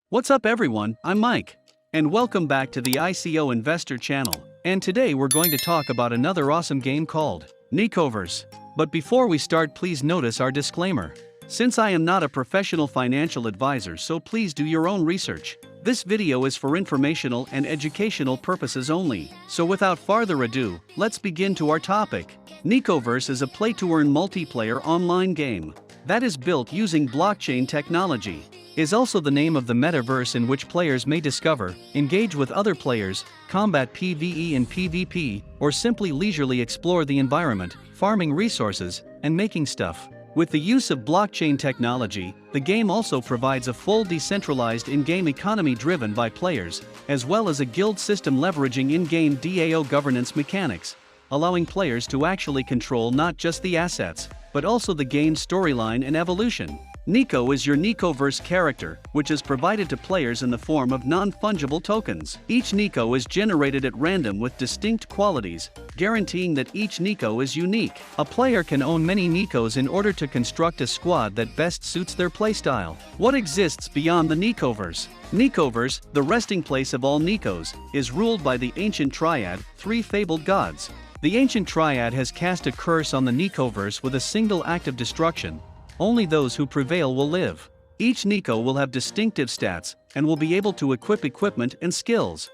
What's up everyone, I'm Mike. And welcome back to the ICO Investor channel. And today we're going to talk about another awesome game called Nekoverse. But before we start, please notice our disclaimer. Since I am not a professional financial advisor, so please do your own research. This video is for informational and educational purposes only. So without further ado, let's begin to our topic. Nekoverse is a play-to-earn multiplayer online game that is built using blockchain technology. Is also the name of the metaverse in which players may discover, engage with other players, combat PvE and PvP, or simply leisurely explore the environment, farming resources, and making stuff. With the use of blockchain technology, the game also provides a full decentralized in-game economy driven by players, as well as a guild system leveraging in-game DAO governance mechanics, allowing players to actually control not just the assets, but also the game's storyline and evolution. Neko is your Nekoverse character, which is provided to players in the form of non-fungible tokens. Each Neko is generated at random with distinct qualities, guaranteeing that each Neko is unique. A player can own many Nekos in order to construct a squad that best suits their playstyle. What exists beyond the Nekoverse? Nekoverse, the resting place of all Nekos, is ruled by the ancient triad, three fabled gods. The ancient triad has cast a curse on the Nekoverse with a single act of destruction. Only those who prevail will live. Each Neko will have distinctive stats, and will be able to equip equipment and skills.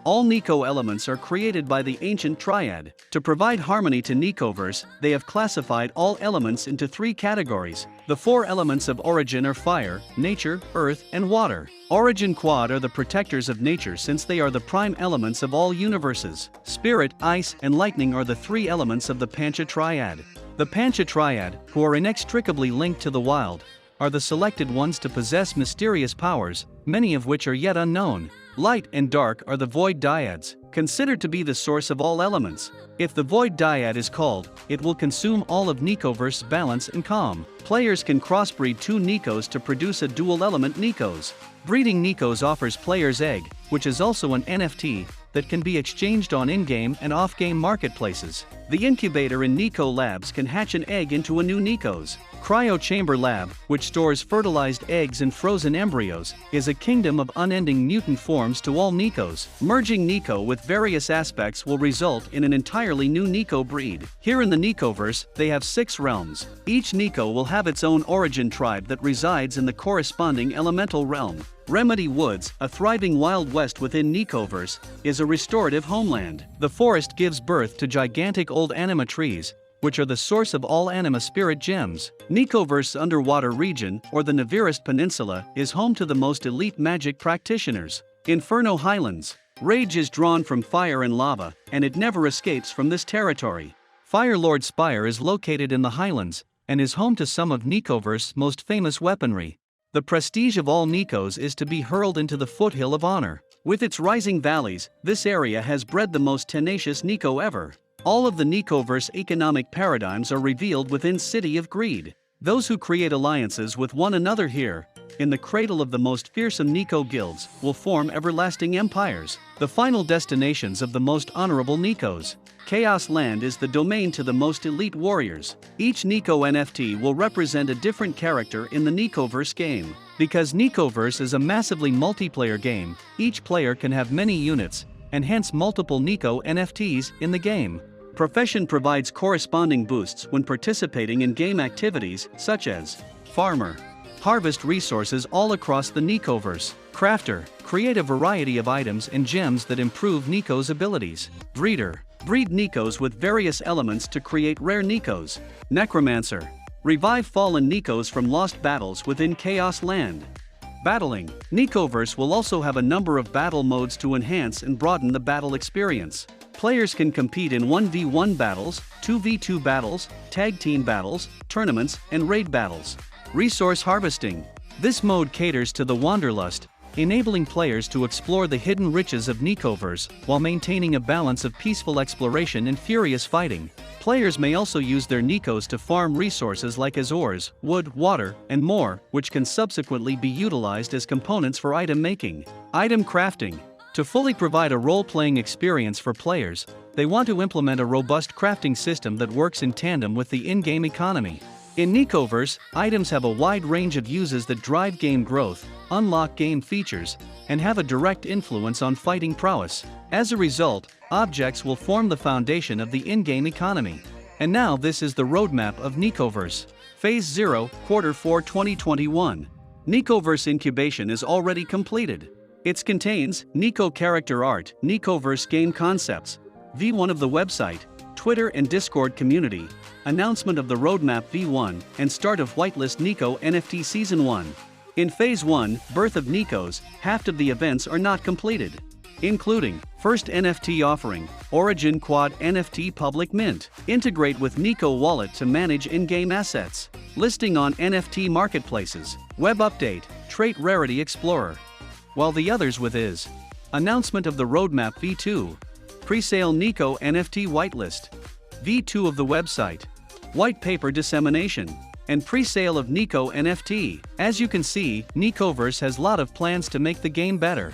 All Neko elements are created by the ancient triad. To provide harmony to Nekoverse, they have classified all elements into three categories. The four elements of origin are fire, nature, earth, and water. Origin Quad are the protectors of nature since they are the prime elements of all universes. Spirit, ice, and lightning are the three elements of the Pancha triad. The Pancha triad, who are inextricably linked to the wild, are the selected ones to possess mysterious powers, many of which are yet unknown. Light and dark are the void dyads, considered to be the source of all elements. If the void dyad is called, it will consume all of Nekoverse's balance and calm. Players can crossbreed two Nekos to produce a dual-element Nekos. Breeding Nekos offers players egg, which is also an NFT, that can be exchanged on in-game and off-game marketplaces. The incubator in Neko Labs can hatch an egg into a new Nekos. Cryo Chamber Lab, which stores fertilized eggs and frozen embryos, is a kingdom of unending mutant forms to all Nekos. Merging Neko with various aspects will result in an entirely new Neko breed. Here in the Nekoverse, they have 6 realms. Each Neko will have its own origin tribe that resides in the corresponding elemental realm. Remedy Woods, a thriving Wild West within Nekoverse, is a restorative homeland. The forest gives birth to gigantic old anima trees, which are the source of all anima spirit gems. Nekoverse underwater region, or the Neverest Peninsula, is home to the most elite magic practitioners. Inferno Highlands. Rage is drawn from fire and lava, and it never escapes from this territory. Firelord Spire is located in the Highlands, and is home to some of Nekoverse's most famous weaponry. The prestige of all Nekos is to be hurled into the foothill of honor. With its rising valleys, this area has bred the most tenacious Neko ever. All of the Nekoverse economic paradigms are revealed within City of Greed. Those who create alliances with one another here, in the cradle of the most fearsome Neko guilds, will form everlasting empires. The final destinations of the most honorable Nekos. Chaos Land is the domain to the most elite warriors. Each Neko NFT will represent a different character in the Nekoverse game. Because Nekoverse is a massively multiplayer game, each player can have many units, and hence multiple Neko NFTs in the game. Profession provides corresponding boosts when participating in game activities such as Farmer. Harvest resources all across the Nekoverse. Crafter. Create a variety of items and gems that improve Neko's abilities. Breeder. Breed Nekos with various elements to create rare Nekos. Necromancer. Revive fallen Nekos from lost battles within Chaos Land. Battling. Nekoverse will also have a number of battle modes to enhance and broaden the battle experience. Players can compete in 1v1 battles, 2v2 battles, tag team battles, tournaments, and raid battles. Resource harvesting. This mode caters to the wanderlust, enabling players to explore the hidden riches of Nekoverse while maintaining a balance of peaceful exploration and furious fighting. Players may also use their Nekos to farm resources like Azores, wood, water, and more, which can subsequently be utilized as components for item making. Item crafting. To fully provide a role-playing experience for players, they want to implement a robust crafting system that works in tandem with the in-game economy. In Nekoverse, items have a wide range of uses that drive game growth, unlock game features, and have a direct influence on fighting prowess. As a result, objects will form the foundation of the in-game economy. And now this is the roadmap of Nekoverse. Phase 0, Q4 2021. Nekoverse incubation is already completed. It contains Neko character art, Nekoverse game concepts, V1 of the website, Twitter and Discord community, announcement of the roadmap V1, and start of whitelist Neko NFT Season 1. In Phase 1, Birth of Nekos, half of the events are not completed, including first NFT offering, Origin Quad NFT public mint, integrate with Neko Wallet to manage in-game assets, listing on NFT marketplaces, web update, trait rarity explorer. While the others with is announcement of the roadmap V2, pre-sale Neko NFT whitelist, V2 of the website, white paper dissemination, and pre-sale of Neko NFT. As you can see, Nekoverse has a lot of plans to make the game better.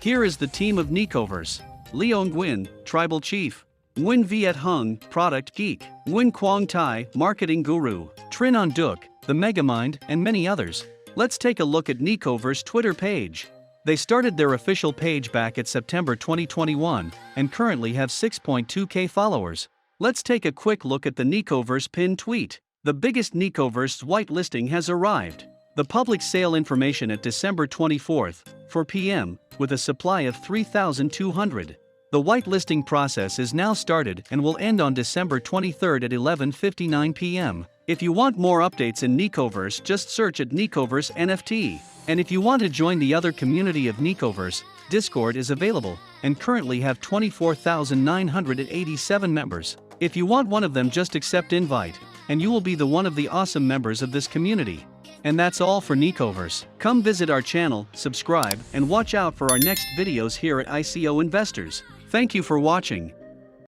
Here is the team of Nekoverse: Leon Nguyen, Tribal Chief; Nguyen Viet Hung, Product Geek; Nguyen Quang Tai, Marketing Guru; Trin On Duk, the Megamind, and many others. Let's take a look at Nekoverse Twitter page. They started their official page back at September 2021 and currently have 6.2k followers. Let's take a quick look at the Nekoverse pinned tweet. The biggest Nekoverse whitelisting has arrived. The public sale information at December 24th, 4 p.m., with a supply of 3,200. The whitelisting process is now started and will end on December 23rd at 11:59 p.m. If you want more updates in Nekoverse, just search at Nekoverse NFT. And if you want to join the other community of Nekoverse, Discord is available, and currently have 24,987 members. If you want one of them, just accept invite, and you will be the one of the awesome members of this community. And that's all for Nekoverse. Come visit our channel, subscribe, and watch out for our next videos here at ICO Investors. Thank you for watching.